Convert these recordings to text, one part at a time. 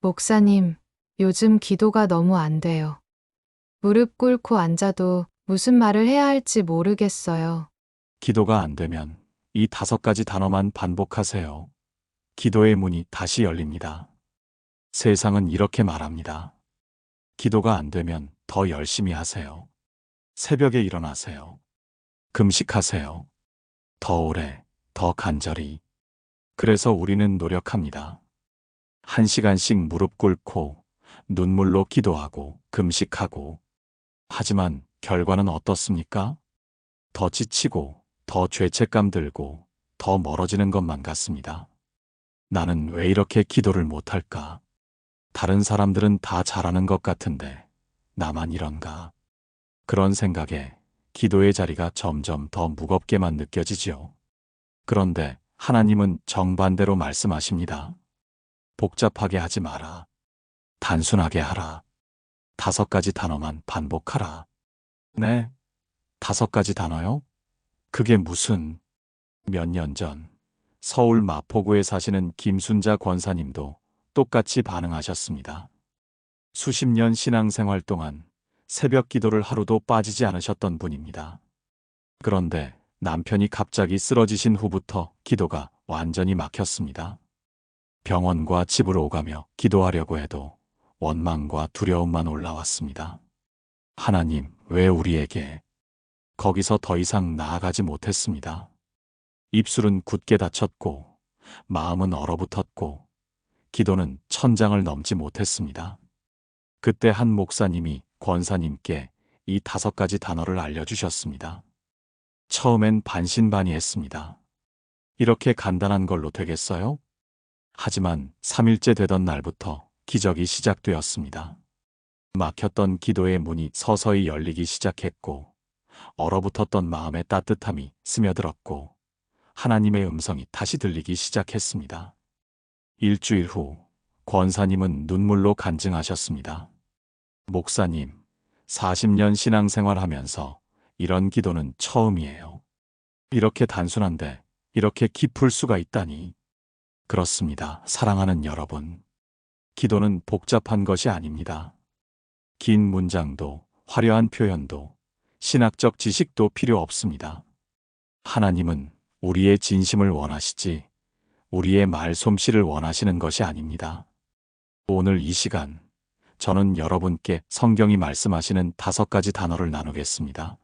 목사님, 요즘 기도가 너무 안 돼요. 무릎 꿇고 앉아도 무슨 말을 해야 할지 모르겠어요. 기도가 안 되면 이 5가지 단어만 반복하세요. 기도의 문이 다시 열립니다. 세상은 이렇게 말합니다. 기도가 안 되면 더 열심히 하세요. 새벽에 일어나세요. 금식하세요. 더 오래, 더 간절히. 그래서 우리는 노력합니다. 1시간씩 무릎 꿇고 눈물로 기도하고 금식하고. 하지만 결과는 어떻습니까? 더 지치고 더 죄책감 들고 더 멀어지는 것만 같습니다. 나는 왜 이렇게 기도를 못할까? 다른 사람들은 다 잘하는 것 같은데 나만 이런가? 그런 생각에 기도의 자리가 점점 더 무겁게만 느껴지지요. 그런데 하나님은 정반대로 말씀하십니다. 복잡하게 하지 마라. 단순하게 하라. 5가지 단어만 반복하라. 네, 5가지 단어요? 그게 무슨... 몇 년 전 서울 마포구에 사시는 김순자 권사님도 똑같이 반응하셨습니다. 수십 년 신앙생활 동안 새벽 기도를 하루도 빠지지 않으셨던 분입니다. 그런데 남편이 갑자기 쓰러지신 후부터 기도가 완전히 막혔습니다. 병원과 집으로 오가며 기도하려고 해도 원망과 두려움만 올라왔습니다. 하나님, 왜 우리에게... 거기서 더 이상 나아가지 못했습니다. 입술은 굳게 닫혔고 마음은 얼어붙었고 기도는 천장을 넘지 못했습니다. 그때 한 목사님이 권사님께 이 5가지 단어를 알려주셨습니다. 처음엔 반신반의했습니다. 이렇게 간단한 걸로 되겠어요? 하지만 3일째 되던 날부터 기적이 시작되었습니다. 막혔던 기도의 문이 서서히 열리기 시작했고 얼어붙었던 마음의 따뜻함이 스며들었고 하나님의 음성이 다시 들리기 시작했습니다. 일주일 후 권사님은 눈물로 간증하셨습니다. 목사님, 40년 신앙생활하면서 이런 기도는 처음이에요. 이렇게 단순한데 이렇게 깊을 수가 있다니. 그렇습니다. 사랑하는 여러분. 기도는 복잡한 것이 아닙니다. 긴 문장도 화려한 표현도 신학적 지식도 필요 없습니다. 하나님은 우리의 진심을 원하시지 우리의 말솜씨를 원하시는 것이 아닙니다. 오늘 이 시간 저는 여러분께 성경이 말씀하시는 5가지 단어를 나누겠습니다.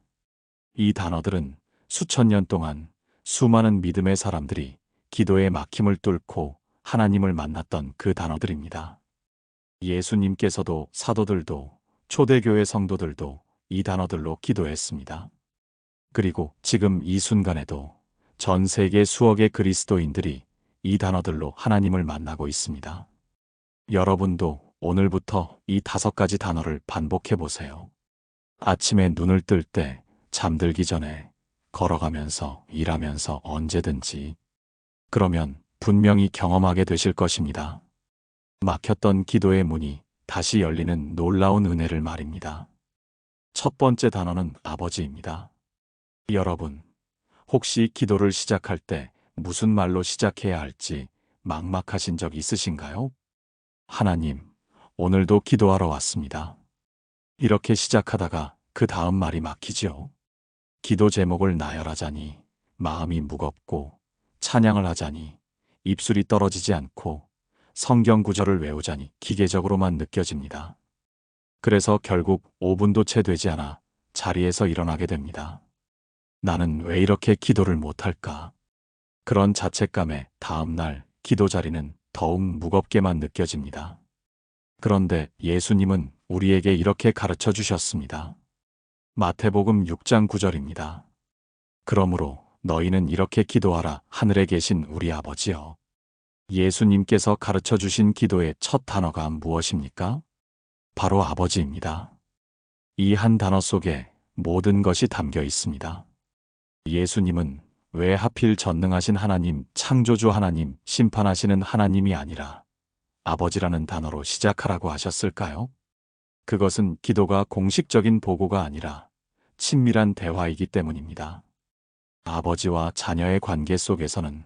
이 단어들은 수천 년 동안 수많은 믿음의 사람들이 기도의 막힘을 뚫고 하나님을 만났던 그 단어들입니다. 예수님께서도 사도들도 초대교회 성도들도 이 단어들로 기도했습니다. 그리고 지금 이 순간에도 전 세계 수억의 그리스도인들이 이 단어들로 하나님을 만나고 있습니다. 여러분도 오늘부터 이 5가지 단어를 반복해 보세요. 아침에 눈을 뜰 때, 잠들기 전에, 걸어가면서, 일하면서 언제든지. 그러면 분명히 경험하게 되실 것입니다. 막혔던 기도의 문이 다시 열리는 놀라운 은혜를 말입니다. 첫 번째 단어는 아버지입니다. 여러분, 혹시 기도를 시작할 때 무슨 말로 시작해야 할지 막막하신 적 있으신가요? 하나님, 오늘도 기도하러 왔습니다. 이렇게 시작하다가 그 다음 말이 막히지요. 기도 제목을 나열하자니 마음이 무겁고 찬양을 하자니 입술이 떨어지지 않고 성경 구절을 외우자니 기계적으로만 느껴집니다. 그래서 결국 5분도 채 되지 않아 자리에서 일어나게 됩니다. 나는 왜 이렇게 기도를 못할까? 그런 자책감에 다음날 기도 자리는 더욱 무겁게만 느껴집니다. 그런데 예수님은 우리에게 이렇게 가르쳐 주셨습니다. 마태복음 6장 9절입니다. 그러므로 너희는 이렇게 기도하라. 하늘에 계신 우리 아버지여. 예수님께서 가르쳐 주신 기도의 첫 단어가 무엇입니까? 바로 아버지입니다. 이 한 단어 속에 모든 것이 담겨 있습니다. 예수님은 왜 하필 전능하신 하나님, 창조주 하나님, 심판하시는 하나님이 아니라 아버지라는 단어로 시작하라고 하셨을까요? 그것은 기도가 공식적인 보고가 아니라 친밀한 대화이기 때문입니다. 아버지와 자녀의 관계 속에서는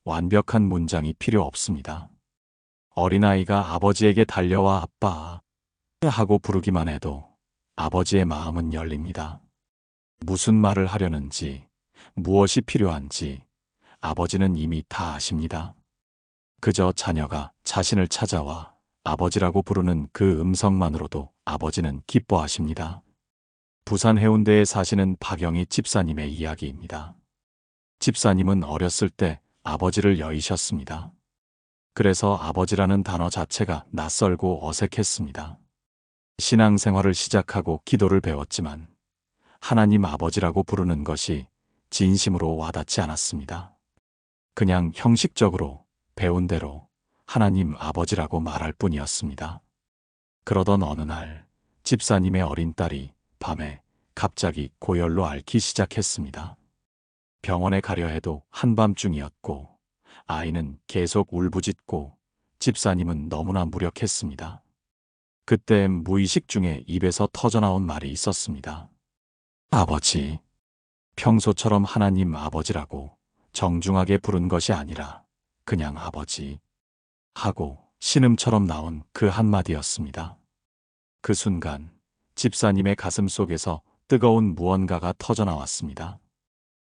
완벽한 문장이 필요 없습니다. 어린아이가 아버지에게 달려와 아빠 하고 부르기만 해도 아버지의 마음은 열립니다. 무슨 말을 하려는지, 무엇이 필요한지 아버지는 이미 다 아십니다. 그저 자녀가 자신을 찾아와 아버지라고 부르는 그 음성만으로도 아버지는 기뻐하십니다. 부산 해운대에 사시는 박영희 집사님의 이야기입니다. 집사님은 어렸을 때 아버지를 여의셨습니다. 그래서 아버지라는 단어 자체가 낯설고 어색했습니다. 신앙생활을 시작하고 기도를 배웠지만 하나님 아버지라고 부르는 것이 진심으로 와닿지 않았습니다. 그냥 형식적으로 배운 대로 하나님 아버지라고 말할 뿐이었습니다. 그러던 어느 날 집사님의 어린 딸이 밤에 갑자기 고열로 앓기 시작했습니다. 병원에 가려 해도 한밤중이었고 아이는 계속 울부짖고 집사님은 너무나 무력했습니다. 그때 무의식 중에 입에서 터져나온 말이 있었습니다. 아버지, 평소처럼 하나님 아버지라고 정중하게 부른 것이 아니라 그냥 아버지 하고 신음처럼 나온 그 한마디였습니다. 그 순간 집사님의 가슴 속에서 뜨거운 무언가가 터져나왔습니다.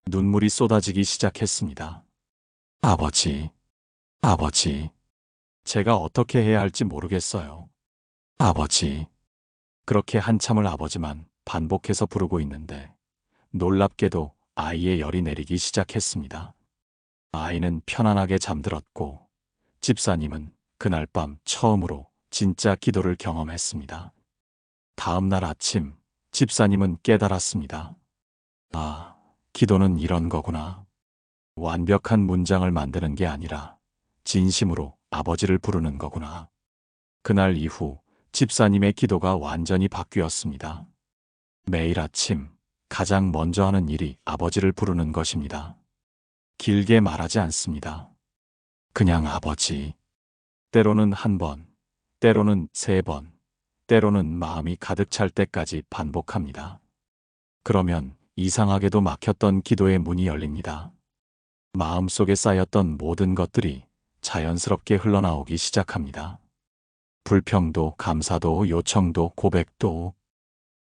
눈물이 쏟아지기 시작했습니다. 아버지, 아버지, 제가 어떻게 해야 할지 모르겠어요. 아버지. 그렇게 한참을 아버지만 반복해서 부르고 있는데 놀랍게도 아이의 열이 내리기 시작했습니다. 아이는 편안하게 잠들었고 집사님은 그날 밤 처음으로 진짜 기도를 경험했습니다. 다음 날 아침 집사님은 깨달았습니다. 아, 기도는 이런 거구나. 완벽한 문장을 만드는 게 아니라 진심으로 아버지를 부르는 거구나. 그날 이후 집사님의 기도가 완전히 바뀌었습니다. 매일 아침 가장 먼저 하는 일이 아버지를 부르는 것입니다. 길게 말하지 않습니다. 그냥 아버지. 때로는 한 번, 때로는 3번, 때로는 마음이 가득 찰 때까지 반복합니다. 그러면 이상하게도 막혔던 기도의 문이 열립니다. 마음속에 쌓였던 모든 것들이 자연스럽게 흘러나오기 시작합니다. 불평도, 감사도, 요청도, 고백도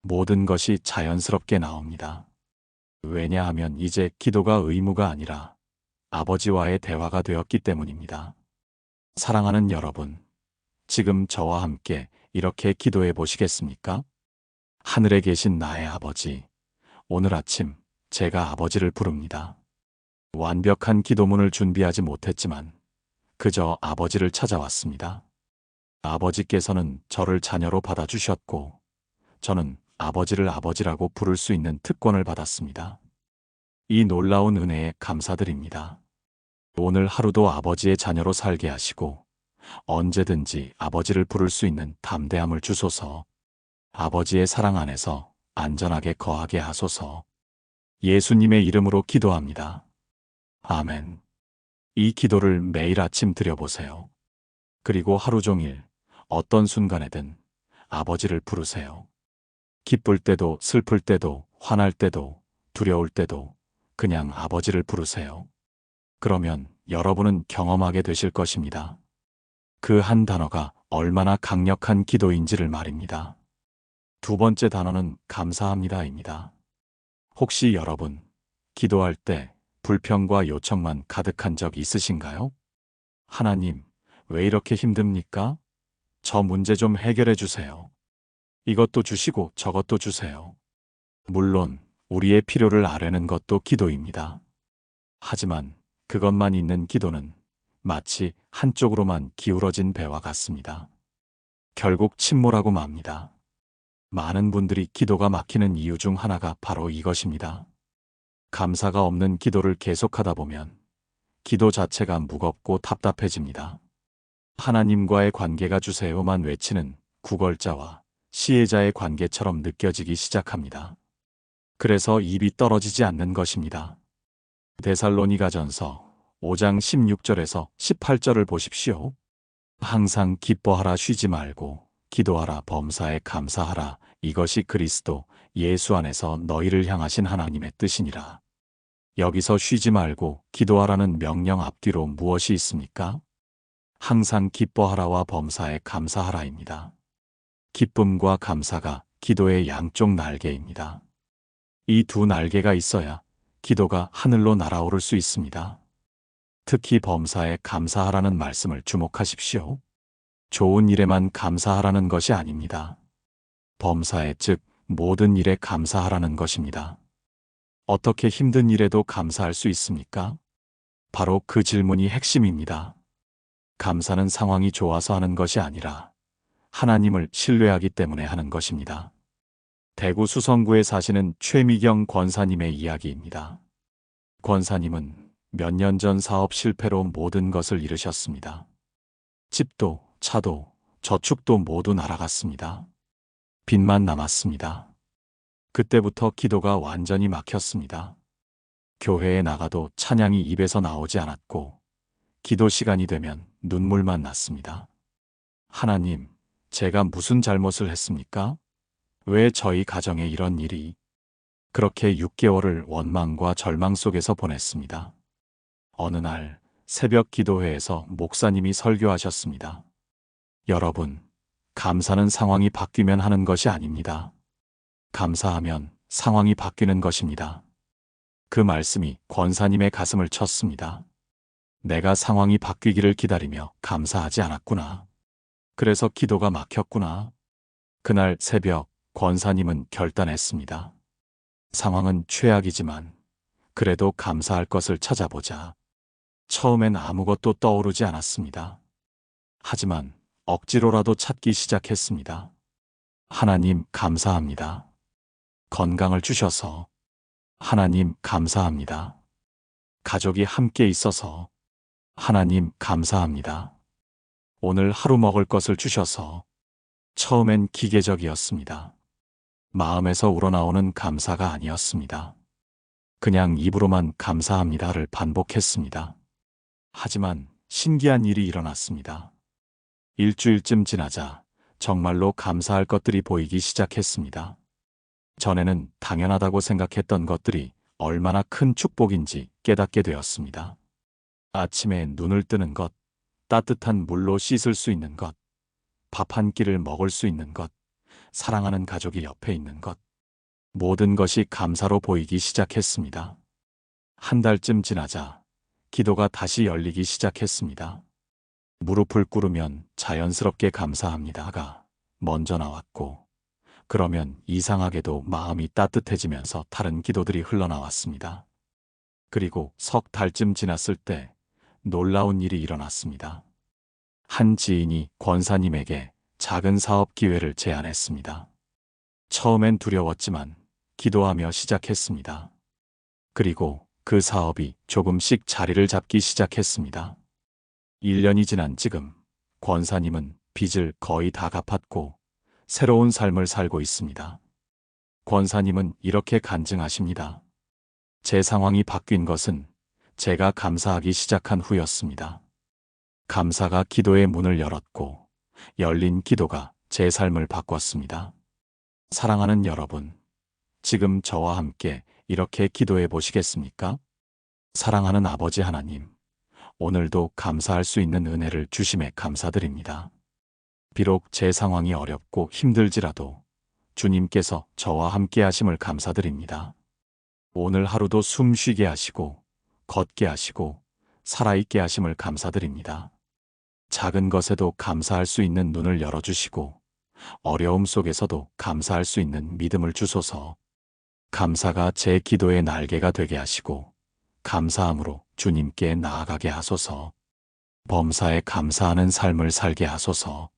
모든 것이 자연스럽게 나옵니다. 왜냐하면 이제 기도가 의무가 아니라 아버지와의 대화가 되었기 때문입니다. 사랑하는 여러분, 지금 저와 함께 이렇게 기도해 보시겠습니까? 하늘에 계신 나의 아버지, 오늘 아침 제가 아버지를 부릅니다. 완벽한 기도문을 준비하지 못했지만 그저 아버지를 찾아왔습니다. 아버지께서는 저를 자녀로 받아주셨고 저는 아버지를 아버지라고 부를 수 있는 특권을 받았습니다. 이 놀라운 은혜에 감사드립니다. 오늘 하루도 아버지의 자녀로 살게 하시고 언제든지 아버지를 부를 수 있는 담대함을 주소서. 아버지의 사랑 안에서 안전하게 거하게 하소서. 예수님의 이름으로 기도합니다. 아멘. 이 기도를 매일 아침 드려보세요. 그리고 하루 종일 어떤 순간에든 아버지를 부르세요. 기쁠 때도 슬플 때도 화날 때도 두려울 때도 그냥 아버지를 부르세요. 그러면 여러분은 경험하게 되실 것입니다. 그 한 단어가 얼마나 강력한 기도인지를 말입니다. 두 번째 단어는 감사합니다입니다. 혹시 여러분, 기도할 때 불평과 요청만 가득한 적 있으신가요? 하나님, 왜 이렇게 힘듭니까? 저 문제 좀 해결해 주세요. 이것도 주시고 저것도 주세요. 물론 우리의 필요를 아뢰는 것도 기도입니다. 하지만 그것만 있는 기도는 마치 한쪽으로만 기울어진 배와 같습니다. 결국 침몰하고 맙니다. 많은 분들이 기도가 막히는 이유 중 하나가 바로 이것입니다. 감사가 없는 기도를 계속하다 보면 기도 자체가 무겁고 답답해집니다. 하나님과의 관계가 주세요만 외치는 구걸자와 시혜자의 관계처럼 느껴지기 시작합니다. 그래서 입이 떨어지지 않는 것입니다. 데살로니가전서 5장 16절에서 18절을 보십시오. 항상 기뻐하라 쉬지 말고 기도하라 범사에 감사하라 이것이 그리스도 예수 안에서 너희를 향하신 하나님의 뜻이니라. 여기서 쉬지 말고 기도하라는 명령 앞뒤로 무엇이 있습니까? 항상 기뻐하라와 범사에 감사하라입니다. 기쁨과 감사가 기도의 양쪽 날개입니다. 이 두 날개가 있어야 기도가 하늘로 날아오를 수 있습니다. 특히 범사에 감사하라는 말씀을 주목하십시오. 좋은 일에만 감사하라는 것이 아닙니다. 범사에, 즉 모든 일에 감사하라는 것입니다. 어떻게 힘든 일에도 감사할 수 있습니까? 바로 그 질문이 핵심입니다. 감사는 상황이 좋아서 하는 것이 아니라 하나님을 신뢰하기 때문에 하는 것입니다. 대구 수성구에 사시는 최미경 권사님의 이야기입니다. 권사님은 몇 년 전 사업 실패로 모든 것을 잃으셨습니다. 집도, 차도, 저축도 모두 날아갔습니다. 빚만 남았습니다. 그때부터 기도가 완전히 막혔습니다. 교회에 나가도 찬양이 입에서 나오지 않았고, 기도 시간이 되면 눈물만 났습니다. 하나님, 제가 무슨 잘못을 했습니까? 왜 저희 가정에 이런 일이? 그렇게 6개월을 원망과 절망 속에서 보냈습니다. 어느 날 새벽 기도회에서 목사님이 설교하셨습니다. 여러분, 감사는 상황이 바뀌면 하는 것이 아닙니다. 감사하면 상황이 바뀌는 것입니다. 그 말씀이 권사님의 가슴을 쳤습니다. 내가 상황이 바뀌기를 기다리며 감사하지 않았구나. 그래서 기도가 막혔구나. 그날 새벽 권사님은 결단했습니다. 상황은 최악이지만 그래도 감사할 것을 찾아보자. 처음엔 아무것도 떠오르지 않았습니다. 하지만 억지로라도 찾기 시작했습니다. 하나님 감사합니다. 건강을 주셔서. 하나님 감사합니다. 가족이 함께 있어서. 하나님 감사합니다. 오늘 하루 먹을 것을 주셔서. 처음엔 기계적이었습니다. 마음에서 우러나오는 감사가 아니었습니다. 그냥 입으로만 감사합니다를 반복했습니다. 하지만 신기한 일이 일어났습니다. 일주일쯤 지나자 정말로 감사할 것들이 보이기 시작했습니다. 전에는 당연하다고 생각했던 것들이 얼마나 큰 축복인지 깨닫게 되었습니다. 아침에 눈을 뜨는 것, 따뜻한 물로 씻을 수 있는 것, 밥 한 끼를 먹을 수 있는 것, 사랑하는 가족이 옆에 있는 것, 모든 것이 감사로 보이기 시작했습니다. 한 달쯤 지나자 기도가 다시 열리기 시작했습니다. 무릎을 꿇으면 자연스럽게 감사합니다가 먼저 나왔고, 그러면 이상하게도 마음이 따뜻해지면서 다른 기도들이 흘러나왔습니다. 그리고 석 달쯤 지났을 때 놀라운 일이 일어났습니다. 한 지인이 권사님에게 작은 사업 기회를 제안했습니다. 처음엔 두려웠지만 기도하며 시작했습니다. 그리고 그 사업이 조금씩 자리를 잡기 시작했습니다. 1년이 지난 지금 권사님은 빚을 거의 다 갚았고 새로운 삶을 살고 있습니다. 권사님은 이렇게 간증하십니다. 제 상황이 바뀐 것은 제가 감사하기 시작한 후였습니다. 감사가 기도의 문을 열었고 열린 기도가 제 삶을 바꿨습니다. 사랑하는 여러분, 지금 저와 함께 이렇게 기도해 보시겠습니까? 사랑하는 아버지 하나님, 오늘도 감사할 수 있는 은혜를 주심에 감사드립니다. 비록 제 상황이 어렵고 힘들지라도 주님께서 저와 함께 하심을 감사드립니다. 오늘 하루도 숨 쉬게 하시고 걷게 하시고 살아있게 하심을 감사드립니다. 작은 것에도 감사할 수 있는 눈을 열어주시고 어려움 속에서도 감사할 수 있는 믿음을 주소서. 감사가 제 기도의 날개가 되게 하시고 감사함으로 주님께 나아가게 하소서. 범사에 감사하는 삶을 살게 하소서.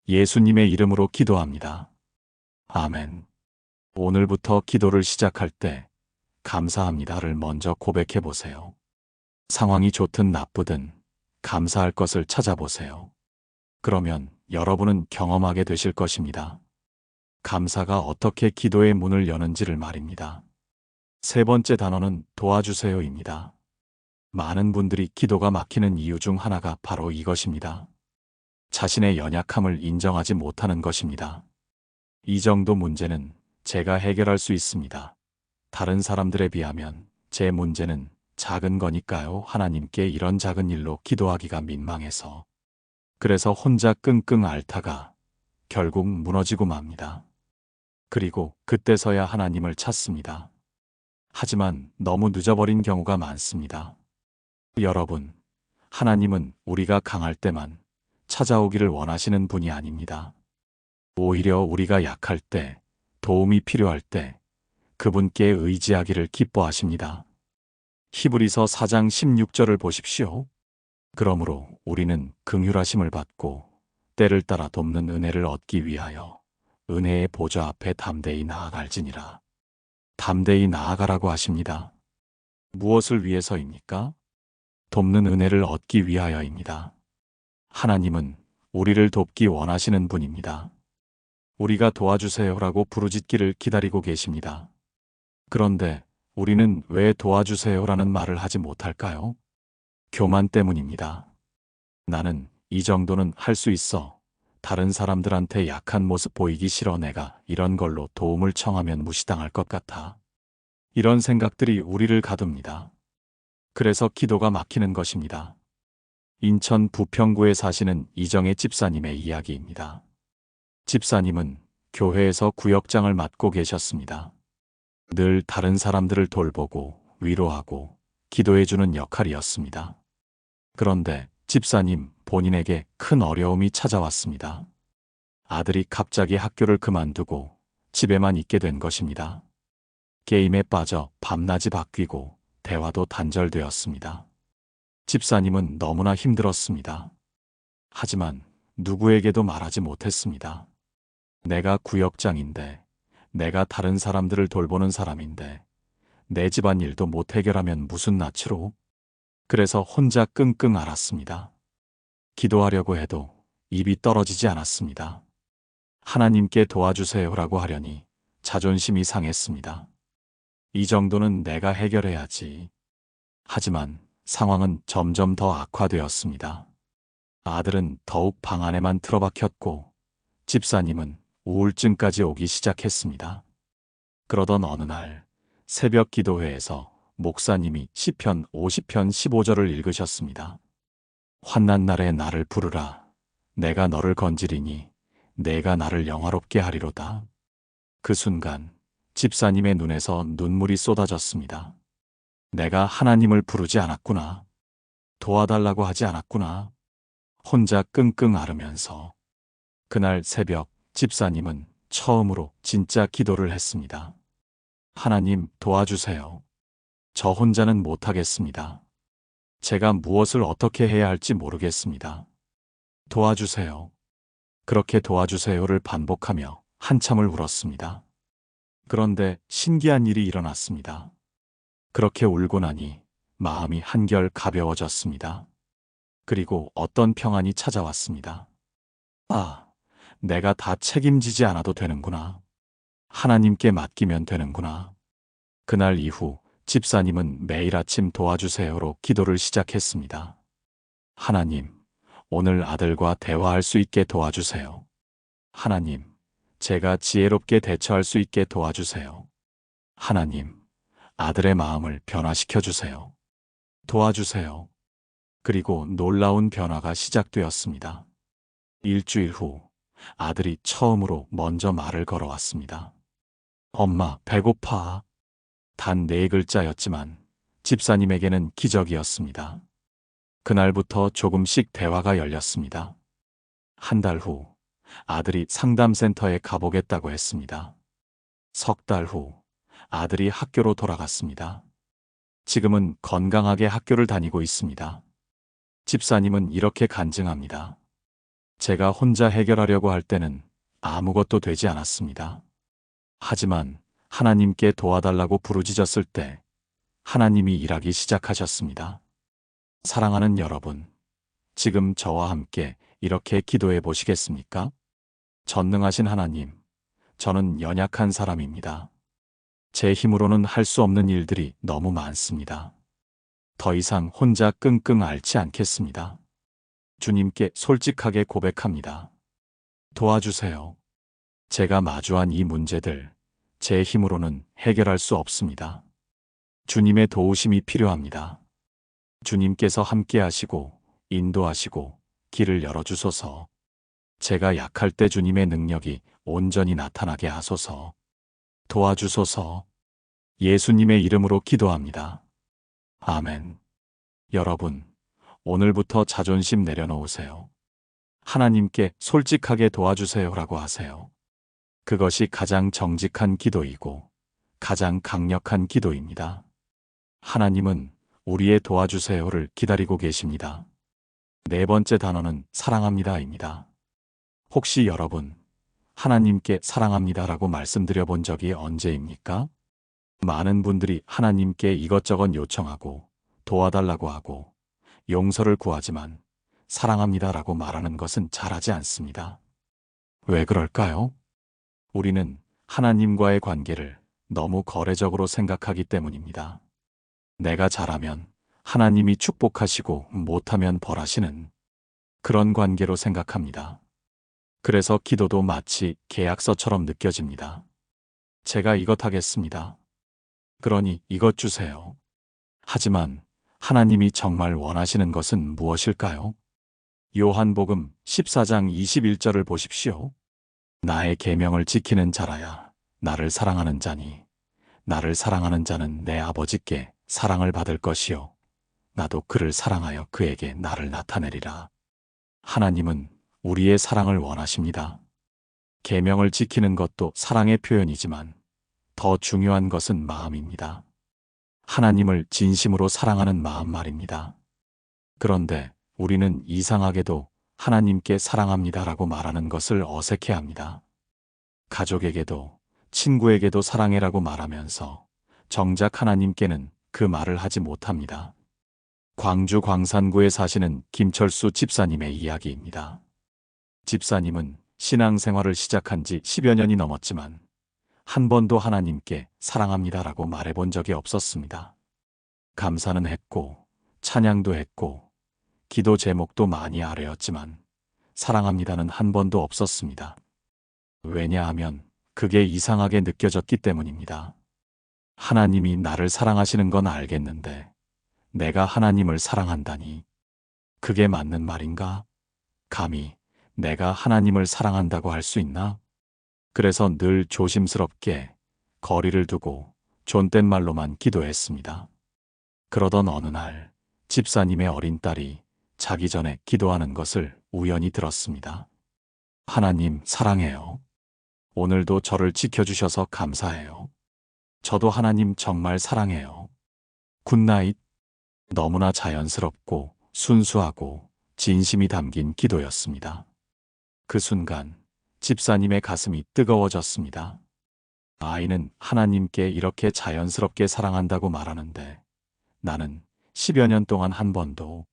예수님의 이름으로 기도합니다. 아멘. 오늘부터 기도를 시작할 때 감사합니다를 먼저 고백해 보세요. 상황이 좋든 나쁘든 감사할 것을 찾아보세요. 그러면 여러분은 경험하게 되실 것입니다. 감사가 어떻게 기도의 문을 여는지를 말입니다. 세 번째 단어는 도와주세요입니다. 많은 분들이 기도가 막히는 이유 중 하나가 바로 이것입니다. 자신의 연약함을 인정하지 못하는 것입니다. 이 정도 문제는 제가 해결할 수 있습니다. 다른 사람들에 비하면 제 문제는 작은 거니까요. 하나님께 이런 작은 일로 기도하기가 민망해서 그래서 혼자 끙끙 앓다가 결국 무너지고 맙니다. 그리고 그때서야 하나님을 찾습니다. 하지만 너무 늦어버린 경우가 많습니다. 여러분, 하나님은 우리가 강할 때만 찾아오기를 원하시는 분이 아닙니다. 오히려 우리가 약할 때, 도움이 필요할 때 그분께 의지하기를 기뻐하십니다. 히브리서 4장 16절을 보십시오. 그러므로 우리는 긍휼하심을 받고 때를 따라 돕는 은혜를 얻기 위하여 은혜의 보좌 앞에 담대히 나아갈지니라. 담대히 나아가라고 하십니다. 무엇을 위해서입니까? 돕는 은혜를 얻기 위하여입니다. 하나님은 우리를 돕기 원하시는 분입니다. 우리가 도와주세요라고 부르짖기를 기다리고 계십니다. 그런데 우리는 왜 도와주세요라는 말을 하지 못할까요? 교만 때문입니다. 나는 이 정도는 할 수 있어. 다른 사람들한테 약한 모습 보이기 싫어. 내가 이런 걸로 도움을 청하면 무시당할 것 같아. 이런 생각들이 우리를 가둡니다. 그래서 기도가 막히는 것입니다. 인천 부평구에 사시는 이정혜 집사님의 이야기입니다. 집사님은 교회에서 구역장을 맡고 계셨습니다. 늘 다른 사람들을 돌보고 위로하고 기도해주는 역할이었습니다. 그런데 집사님 본인에게 큰 어려움이 찾아왔습니다. 아들이 갑자기 학교를 그만두고 집에만 있게 된 것입니다. 게임에 빠져 밤낮이 바뀌고 대화도 단절되었습니다. 집사님은 너무나 힘들었습니다. 하지만 누구에게도 말하지 못했습니다. 내가 구역장인데, 내가 다른 사람들을 돌보는 사람인데, 내 집안 일도 못 해결하면 무슨 낯으로? 그래서 혼자 끙끙 앓았습니다. 기도하려고 해도 입이 떨어지지 않았습니다. 하나님께 도와주세요라고 하려니 자존심이 상했습니다. 이 정도는 내가 해결해야지. 하지만 상황은 점점 더 악화되었습니다. 아들은 더욱 방 안에만 틀어박혔고 집사님은 우울증까지 오기 시작했습니다. 그러던 어느 날 새벽 기도회에서 목사님이 시편 50편 15절을 읽으셨습니다. 환난 날에 나를 부르라. 내가 너를 건지리니 내가 나를 영화롭게 하리로다. 그 순간 집사님의 눈에서 눈물이 쏟아졌습니다. 내가 하나님을 부르지 않았구나. 도와달라고 하지 않았구나. 혼자 끙끙 앓으면서 그날 새벽 집사님은 처음으로 진짜 기도를 했습니다. 하나님 도와주세요. 저 혼자는 못하겠습니다. 제가 무엇을 어떻게 해야 할지 모르겠습니다. 도와주세요. 그렇게 도와주세요를 반복하며 한참을 울었습니다. 그런데 신기한 일이 일어났습니다. 그렇게 울고 나니 마음이 한결 가벼워졌습니다. 그리고 어떤 평안이 찾아왔습니다. 아, 내가 다 책임지지 않아도 되는구나. 하나님께 맡기면 되는구나. 그날 이후 집사님은 매일 아침 도와주세요로 기도를 시작했습니다. 하나님, 오늘 아들과 대화할 수 있게 도와주세요. 하나님, 제가 지혜롭게 대처할 수 있게 도와주세요. 하나님, 아들의 마음을 변화시켜 주세요. 도와주세요. 그리고 놀라운 변화가 시작되었습니다. 일주일 후 아들이 처음으로 먼저 말을 걸어왔습니다. 엄마, 배고파. 단 4글자였지만 집사님에게는 기적이었습니다. 그날부터 조금씩 대화가 열렸습니다. 한 달 후 아들이 상담센터에 가보겠다고 했습니다. 석 달 후 아들이 학교로 돌아갔습니다. 지금은 건강하게 학교를 다니고 있습니다. 집사님은 이렇게 간증합니다. 제가 혼자 해결하려고 할 때는 아무것도 되지 않았습니다. 하지만 하나님께 도와달라고 부르짖었을 때 하나님이 일하기 시작하셨습니다. 사랑하는 여러분, 지금 저와 함께 이렇게 기도해 보시겠습니까? 전능하신 하나님, 저는 연약한 사람입니다. 제 힘으로는 할 수 없는 일들이 너무 많습니다. 더 이상 혼자 끙끙 앓지 않겠습니다. 주님께 솔직하게 고백합니다. 도와주세요. 제가 마주한 이 문제들, 제 힘으로는 해결할 수 없습니다. 주님의 도우심이 필요합니다. 주님께서 함께 하시고, 인도하시고, 길을 열어주소서. 제가 약할 때 주님의 능력이 온전히 나타나게 하소서. 도와주소서. 예수님의 이름으로 기도합니다. 아멘. 여러분, 오늘부터 자존심 내려놓으세요. 하나님께 솔직하게 도와주세요라고 하세요. 그것이 가장 정직한 기도이고 가장 강력한 기도입니다. 하나님은 우리의 도와주세요를 기다리고 계십니다. 네 번째 단어는 사랑합니다입니다. 혹시 여러분, 하나님께 사랑합니다라고 말씀드려 본 적이 언제입니까? 많은 분들이 하나님께 이것저것 요청하고 도와달라고 하고 용서를 구하지만 사랑합니다라고 말하는 것은 잘하지 않습니다. 왜 그럴까요? 우리는 하나님과의 관계를 너무 거래적으로 생각하기 때문입니다. 내가 잘하면 하나님이 축복하시고 못하면 벌하시는 그런 관계로 생각합니다. 그래서 기도도 마치 계약서처럼 느껴집니다. 제가 이것 하겠습니다. 그러니 이것 주세요. 하지만 하나님이 정말 원하시는 것은 무엇일까요? 요한복음 14장 21절을 보십시오. 나의 계명을 지키는 자라야 나를 사랑하는 자니 나를 사랑하는 자는 내 아버지께 사랑을 받을 것이요 나도 그를 사랑하여 그에게 나를 나타내리라. 하나님은 우리의 사랑을 원하십니다. 계명을 지키는 것도 사랑의 표현이지만 더 중요한 것은 마음입니다. 하나님을 진심으로 사랑하는 마음 말입니다. 그런데 우리는 이상하게도 하나님께 사랑합니다라고 말하는 것을 어색해합니다. 가족에게도 친구에게도 사랑해라고 말하면서 정작 하나님께는 그 말을 하지 못합니다. 광주 광산구에 사시는 김철수 집사님의 이야기입니다. 집사님은 신앙생활을 시작한 지 10여 년이 넘었지만 한 번도 하나님께 사랑합니다라고 말해본 적이 없었습니다. 감사는 했고 찬양도 했고 기도 제목도 많이 아뢰었지만 사랑합니다는 한 번도 없었습니다. 왜냐하면 그게 이상하게 느껴졌기 때문입니다. 하나님이 나를 사랑하시는 건 알겠는데 내가 하나님을 사랑한다니 그게 맞는 말인가? 감히 내가 하나님을 사랑한다고 할 수 있나? 그래서 늘 조심스럽게 거리를 두고 존댓 말로만 기도했습니다. 그러던 어느 날 집사님의 어린 딸이 자기 전에 기도하는 것을 우연히 들었습니다. 하나님 사랑해요. 오늘도 저를 지켜주셔서 감사해요. 저도 하나님 정말 사랑해요. 굿나잇. 너무나 자연스럽고 순수하고 진심이 담긴 기도였습니다. 그 순간 집사님의 가슴이 뜨거워졌습니다. 아이는 하나님께 이렇게 자연스럽게 사랑한다고 말하는데 나는 10여 년 동안 한 번도.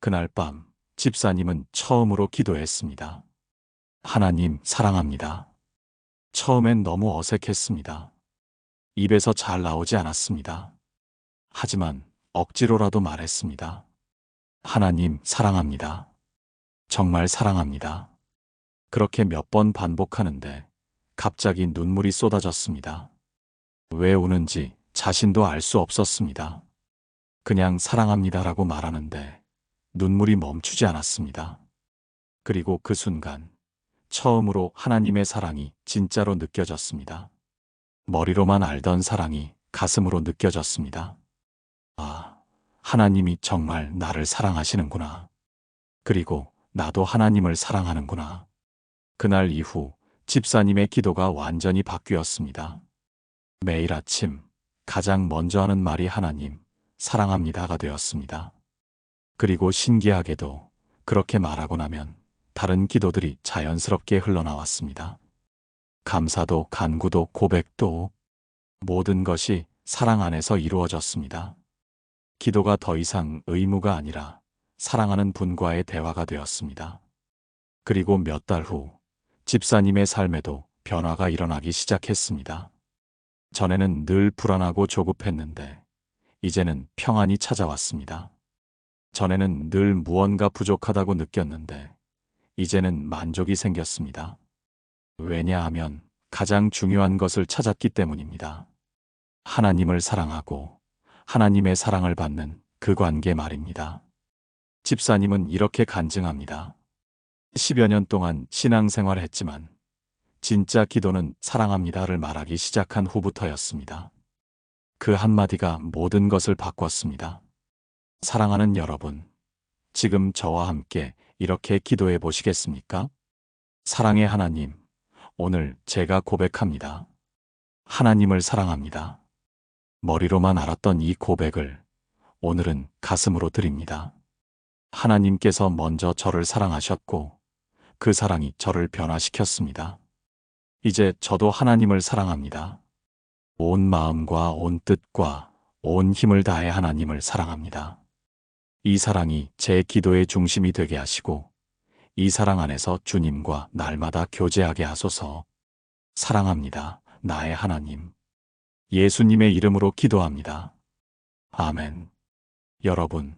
그날 밤 집사님은 처음으로 기도했습니다. 하나님 사랑합니다. 처음엔 너무 어색했습니다. 입에서 잘 나오지 않았습니다. 하지만 억지로라도 말했습니다. 하나님 사랑합니다. 정말 사랑합니다. 그렇게 몇 번 반복하는데 갑자기 눈물이 쏟아졌습니다. 왜 우는지 자신도 알 수 없었습니다. 그냥 사랑합니다라고 말하는데 눈물이 멈추지 않았습니다. 그리고 그 순간 처음으로 하나님의 사랑이 진짜로 느껴졌습니다. 머리로만 알던 사랑이 가슴으로 느껴졌습니다. 아, 하나님이 정말 나를 사랑하시는구나. 그리고 나도 하나님을 사랑하는구나. 그날 이후 집사님의 기도가 완전히 바뀌었습니다. 매일 아침 가장 먼저 하는 말이 하나님 사랑합니다가 되었습니다. 그리고 신기하게도 그렇게 말하고 나면 다른 기도들이 자연스럽게 흘러나왔습니다. 감사도 간구도 고백도 모든 것이 사랑 안에서 이루어졌습니다. 기도가 더 이상 의무가 아니라 사랑하는 분과의 대화가 되었습니다. 그리고 몇 달 후 집사님의 삶에도 변화가 일어나기 시작했습니다. 전에는 늘 불안하고 조급했는데 이제는 평안이 찾아왔습니다. 전에는 늘 무언가 부족하다고 느꼈는데 이제는 만족이 생겼습니다. 왜냐하면 가장 중요한 것을 찾았기 때문입니다. 하나님을 사랑하고 하나님의 사랑을 받는 그 관계 말입니다. 집사님은 이렇게 간증합니다. 10여 년 동안 신앙생활을 했지만 진짜 기도는 사랑합니다를 말하기 시작한 후부터였습니다. 그 한마디가 모든 것을 바꿨습니다. 사랑하는 여러분, 지금 저와 함께 이렇게 기도해 보시겠습니까? 사랑의 하나님, 오늘 제가 고백합니다. 하나님을 사랑합니다. 머리로만 알았던 이 고백을 오늘은 가슴으로 드립니다. 하나님께서 먼저 저를 사랑하셨고 그 사랑이 저를 변화시켰습니다. 이제 저도 하나님을 사랑합니다. 온 마음과 온 뜻과 온 힘을 다해 하나님을 사랑합니다. 이 사랑이 제 기도의 중심이 되게 하시고 이 사랑 안에서 주님과 날마다 교제하게 하소서. 사랑합니다. 나의 하나님. 예수님의 이름으로 기도합니다. 아멘. 여러분,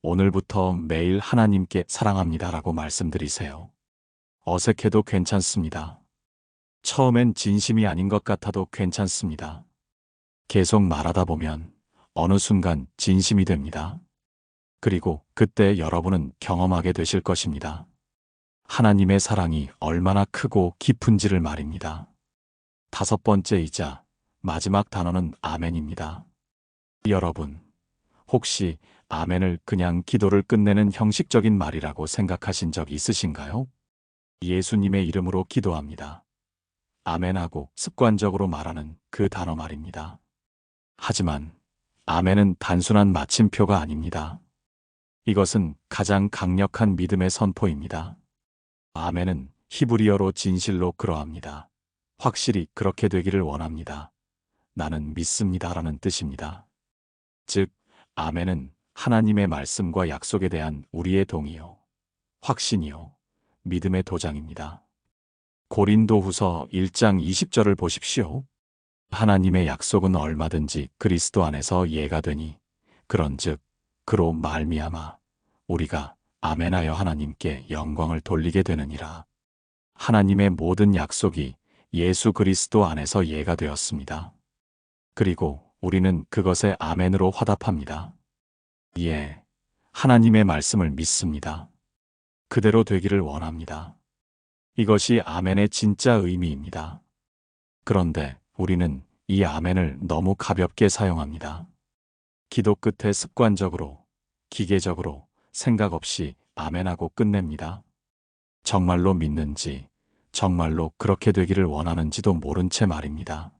오늘부터 매일 하나님께 사랑합니다라고 말씀드리세요. 어색해도 괜찮습니다. 처음엔 진심이 아닌 것 같아도 괜찮습니다. 계속 말하다 보면 어느 순간 진심이 됩니다. 그리고 그때 여러분은 경험하게 되실 것입니다. 하나님의 사랑이 얼마나 크고 깊은지를 말입니다. 5번째이자 마지막 단어는 아멘입니다. 여러분, 혹시 아멘을 그냥 기도를 끝내는 형식적인 말이라고 생각하신 적 있으신가요? 예수님의 이름으로 기도합니다. 아멘하고 습관적으로 말하는 그 단어 말입니다. 하지만 아멘은 단순한 마침표가 아닙니다. 이것은 가장 강력한 믿음의 선포입니다. 아멘은 히브리어로 진실로 그러합니다. 확실히 그렇게 되기를 원합니다. 나는 믿습니다라는 뜻입니다. 즉, 아멘은 하나님의 말씀과 약속에 대한 우리의 동의요, 확신이요, 믿음의 도장입니다. 고린도후서 1장 20절을 보십시오. 하나님의 약속은 얼마든지 그리스도 안에서 예가 되니 그런즉 그로 말미암아 우리가 아멘하여 하나님께 영광을 돌리게 되느니라. 하나님의 모든 약속이 예수 그리스도 안에서 예가 되었습니다. 그리고 우리는 그것에 아멘으로 화답합니다. 예, 하나님의 말씀을 믿습니다. 그대로 되기를 원합니다. 이것이 아멘의 진짜 의미입니다. 그런데 우리는 이 아멘을 너무 가볍게 사용합니다. 기도 끝에 습관적으로, 기계적으로 생각 없이 아멘하고 끝냅니다. 정말로 믿는지, 정말로 그렇게 되기를 원하는지도 모른 채 말입니다.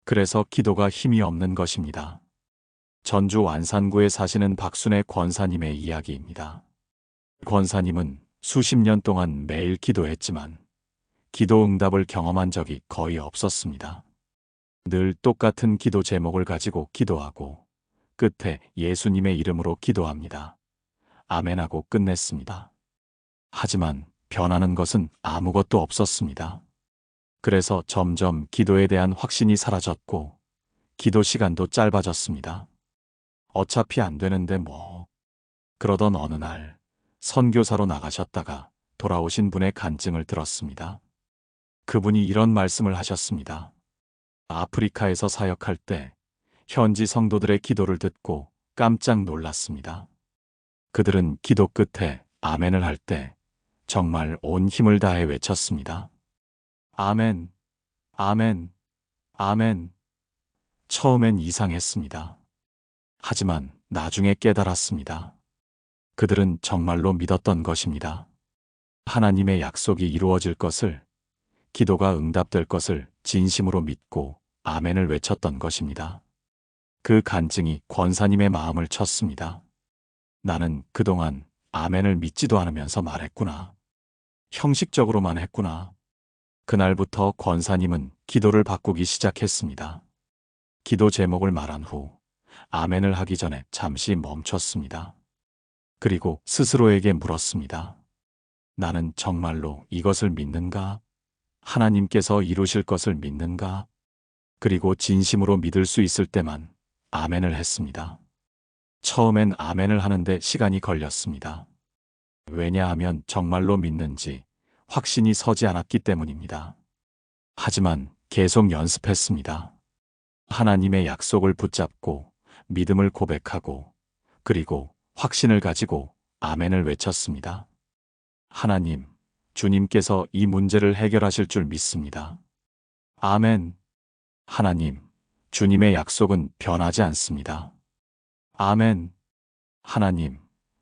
그래서 기도가 힘이 없는 것입니다. 전주 완산구에 사시는 박순애 권사님의 이야기입니다. 권사님은 수십 년 동안 매일 기도했지만 기도 응답을 경험한 적이 거의 없었습니다. 늘 똑같은 기도 제목을 가지고 기도하고 끝에 예수님의 이름으로 기도합니다. 아멘하고 끝냈습니다. 하지만 변하는 것은 아무것도 없었습니다. 그래서 점점 기도에 대한 확신이 사라졌고 기도 시간도 짧아졌습니다. 어차피 안 되는데 뭐. 그러던 어느 날 선교사로 나가셨다가 돌아오신 분의 간증을 들었습니다. 그분이 이런 말씀을 하셨습니다. 아프리카에서 사역할 때 현지 성도들의 기도를 듣고 깜짝 놀랐습니다. 그들은 기도 끝에 아멘을 할 때 정말 온 힘을 다해 외쳤습니다. 아멘, 아멘, 아멘. 처음엔 이상했습니다. 하지만 나중에 깨달았습니다. 그들은 정말로 믿었던 것입니다. 하나님의 약속이 이루어질 것을, 기도가 응답될 것을 진심으로 믿고 아멘을 외쳤던 것입니다. 그 간증이 권사님의 마음을 쳤습니다. 나는 그동안 아멘을 믿지도 않으면서 말했구나. 형식적으로만 했구나. 그날부터 권사님은 기도를 바꾸기 시작했습니다. 기도 제목을 말한 후 아멘을 하기 전에 잠시 멈췄습니다. 그리고 스스로에게 물었습니다. 나는 정말로 이것을 믿는가? 하나님께서 이루실 것을 믿는가? 그리고 진심으로 믿을 수 있을 때만 아멘을 했습니다. 처음엔 아멘을 하는데 시간이 걸렸습니다. 왜냐하면 정말로 믿는지 확신이 서지 않았기 때문입니다. 하지만 계속 연습했습니다. 하나님의 약속을 붙잡고 믿음을 고백하고 그리고 확신을 가지고 아멘을 외쳤습니다. 하나님, 주님께서 이 문제를 해결하실 줄 믿습니다. 아멘. 하나님, 주님의 약속은 변하지 않습니다. 아멘. 하나님,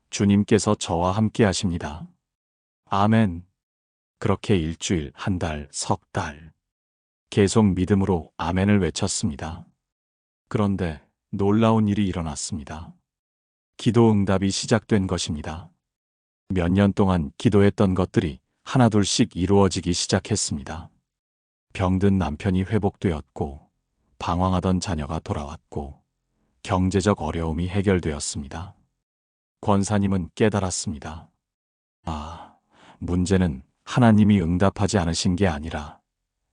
주님께서 저와 함께 하십니다. 아멘. 그렇게 일주일, 한 달, 석 달. 계속 믿음으로 아멘을 외쳤습니다. 그런데 놀라운 일이 일어났습니다. 기도 응답이 시작된 것입니다. 몇 년 동안 기도했던 것들이 하나둘씩 이루어지기 시작했습니다. 병든 남편이 회복되었고, 방황하던 자녀가 돌아왔고, 경제적 어려움이 해결되었습니다. 권사님은 깨달았습니다. 아, 문제는 하나님이 응답하지 않으신 게 아니라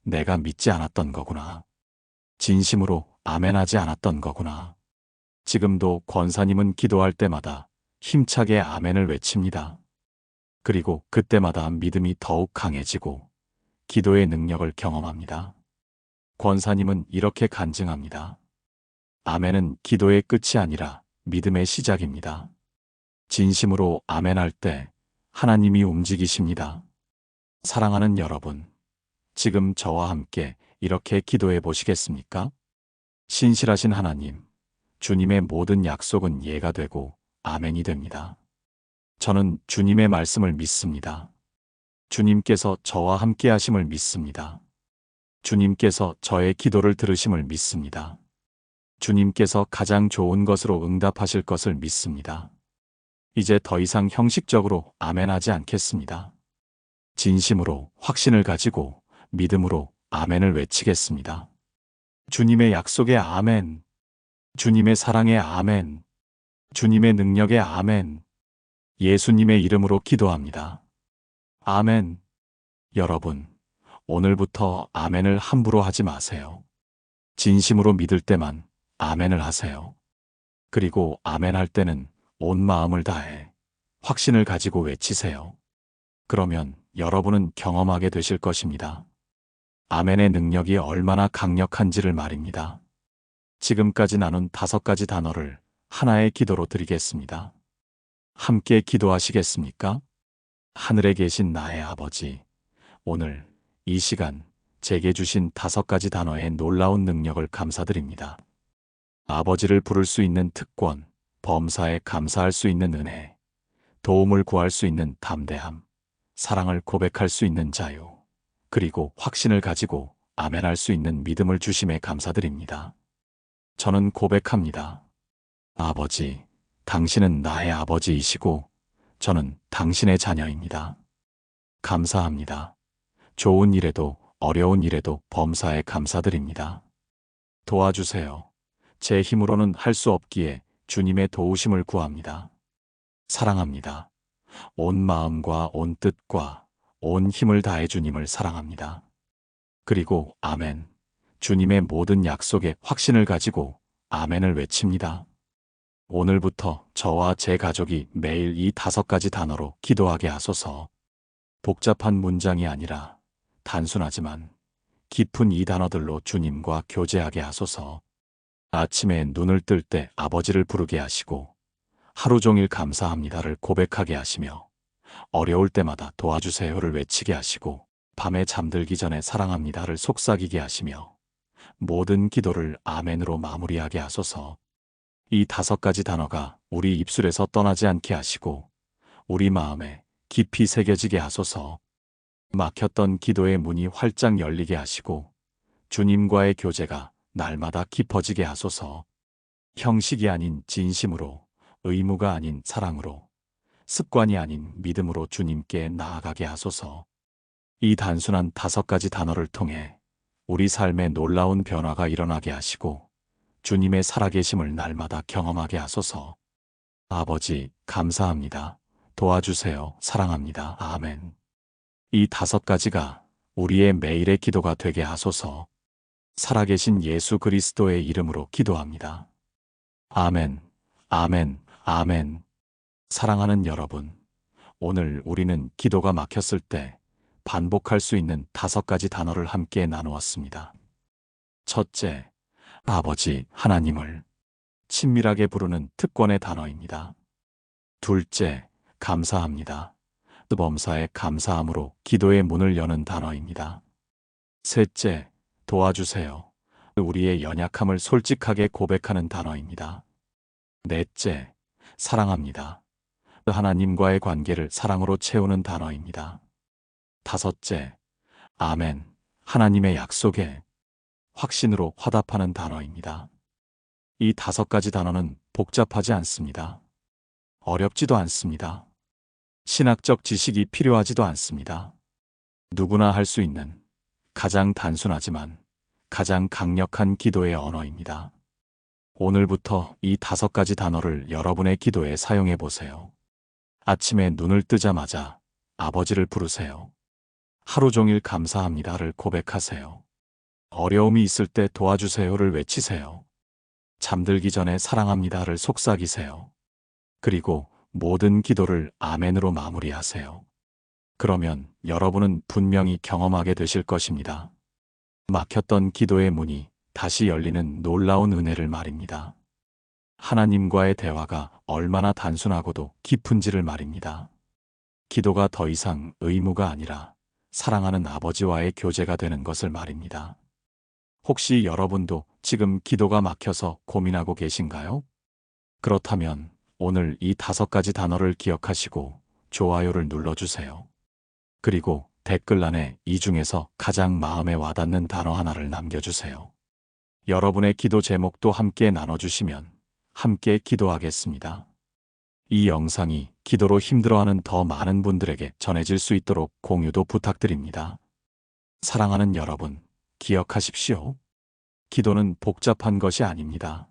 내가 믿지 않았던 거구나. 진심으로 아멘하지 않았던 거구나. 지금도 권사님은 기도할 때마다 힘차게 아멘을 외칩니다. 그리고 그때마다 믿음이 더욱 강해지고 기도의 능력을 경험합니다. 권사님은 이렇게 간증합니다. 아멘은 기도의 끝이 아니라 믿음의 시작입니다. 진심으로 아멘할 때 하나님이 움직이십니다. 사랑하는 여러분, 지금 저와 함께 이렇게 기도해 보시겠습니까? 신실하신 하나님, 주님의 모든 약속은 예가 되고 아멘이 됩니다. 저는 주님의 말씀을 믿습니다. 주님께서 저와 함께 하심을 믿습니다. 주님께서 저의 기도를 들으심을 믿습니다. 주님께서 가장 좋은 것으로 응답하실 것을 믿습니다. 이제 더 이상 형식적으로 아멘하지 않겠습니다. 진심으로 확신을 가지고 믿음으로 아멘을 외치겠습니다. 주님의 약속에 아멘. 주님의 사랑에 아멘. 주님의 능력에 아멘. 예수님의 이름으로 기도합니다. 아멘. 여러분, 오늘부터 아멘을 함부로 하지 마세요. 진심으로 믿을 때만 아멘을 하세요. 그리고 아멘할 때는 온 마음을 다해 확신을 가지고 외치세요. 그러면 여러분은 경험하게 되실 것입니다. 아멘의 능력이 얼마나 강력한지를 말입니다. 지금까지 나눈 5가지 단어를 하나의 기도로 드리겠습니다. 함께 기도하시겠습니까? 하늘에 계신 나의 아버지, 오늘 이 시간 제게 주신 5가지 단어의 놀라운 능력을 감사드립니다. 아버지를 부를 수 있는 특권, 범사에 감사할 수 있는 은혜, 도움을 구할 수 있는 담대함, 사랑을 고백할 수 있는 자유, 그리고 확신을 가지고 아멘할 수 있는 믿음을 주심에 감사드립니다. 저는 고백합니다. 아버지, 당신은 나의 아버지이시고 저는 당신의 자녀입니다. 감사합니다. 좋은 일에도 어려운 일에도 범사에 감사드립니다. 도와주세요. 제 힘으로는 할 수 없기에 주님의 도우심을 구합니다. 사랑합니다. 온 마음과 온 뜻과 온 힘을 다해 주님을 사랑합니다. 그리고 아멘. 주님의 모든 약속에 확신을 가지고 아멘을 외칩니다. 오늘부터 저와 제 가족이 매일 이 5가지 단어로 기도하게 하소서. 복잡한 문장이 아니라 단순하지만 깊은 이 단어들로 주님과 교제하게 하소서. 아침에 눈을 뜰 때 아버지를 부르게 하시고 하루 종일 감사합니다를 고백하게 하시며 어려울 때마다 도와주세요를 외치게 하시고 밤에 잠들기 전에 사랑합니다를 속삭이게 하시며 모든 기도를 아멘으로 마무리하게 하소서. 이 5가지 단어가 우리 입술에서 떠나지 않게 하시고 우리 마음에 깊이 새겨지게 하소서. 막혔던 기도의 문이 활짝 열리게 하시고 주님과의 교제가 날마다 깊어지게 하소서. 형식이 아닌 진심으로, 의무가 아닌 사랑으로, 습관이 아닌 믿음으로 주님께 나아가게 하소서. 이 단순한 5가지 단어를 통해 우리 삶에 놀라운 변화가 일어나게 하시고 주님의 살아계심을 날마다 경험하게 하소서. 아버지, 감사합니다. 도와주세요. 사랑합니다. 아멘. 이 5가지가 우리의 매일의 기도가 되게 하소서. 살아계신 예수 그리스도의 이름으로 기도합니다. 아멘, 아멘, 아멘. 사랑하는 여러분, 오늘 우리는 기도가 막혔을 때 반복할 수 있는 5가지 단어를 함께 나누었습니다. 첫째, 아버지 하나님을 친밀하게 부르는 특권의 단어입니다. 둘째, 감사합니다. 범사에 감사함으로 기도의 문을 여는 단어입니다. 셋째, 도와주세요. 우리의 연약함을 솔직하게 고백하는 단어입니다. 넷째, 사랑합니다. 하나님과의 관계를 사랑으로 채우는 단어입니다. 다섯째, 아멘. 하나님의 약속에 확신으로 화답하는 단어입니다. 이 5가지 단어는 복잡하지 않습니다. 어렵지도 않습니다. 신학적 지식이 필요하지도 않습니다. 누구나 할 수 있는 가장 단순하지만 가장 강력한 기도의 언어입니다. 오늘부터 이 5가지 단어를 여러분의 기도에 사용해 보세요. 아침에 눈을 뜨자마자 아버지를 부르세요. 하루 종일 감사합니다를 고백하세요. 어려움이 있을 때 도와주세요를 외치세요. 잠들기 전에 사랑합니다를 속삭이세요. 그리고 모든 기도를 아멘으로 마무리하세요. 그러면 여러분은 분명히 경험하게 되실 것입니다. 막혔던 기도의 문이 다시 열리는 놀라운 은혜를 말입니다. 하나님과의 대화가 얼마나 단순하고도 깊은지를 말입니다. 기도가 더 이상 의무가 아니라 사랑하는 아버지와의 교제가 되는 것을 말입니다. 혹시 여러분도 지금 기도가 막혀서 고민하고 계신가요? 그렇다면 오늘 이 5가지 단어를 기억하시고 좋아요를 눌러주세요. 그리고 댓글란에 이 중에서 가장 마음에 와닿는 단어 하나를 남겨주세요. 여러분의 기도 제목도 함께 나눠주시면 함께 기도하겠습니다. 이 영상이 기도로 힘들어하는 더 많은 분들에게 전해질 수 있도록 공유도 부탁드립니다. 사랑하는 여러분, 기억하십시오. 기도는 복잡한 것이 아닙니다.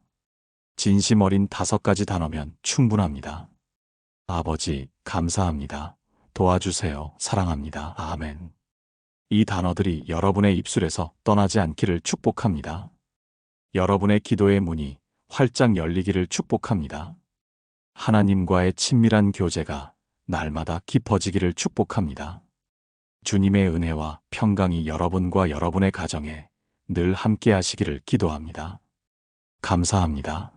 진심 어린 5가지 단어면 충분합니다. 아버지, 감사합니다. 도와주세요. 사랑합니다. 아멘. 이 단어들이 여러분의 입술에서 떠나지 않기를 축복합니다. 여러분의 기도의 문이 활짝 열리기를 축복합니다. 하나님과의 친밀한 교제가 날마다 깊어지기를 축복합니다. 주님의 은혜와 평강이 여러분과 여러분의 가정에 늘 함께 하시기를 기도합니다. 감사합니다.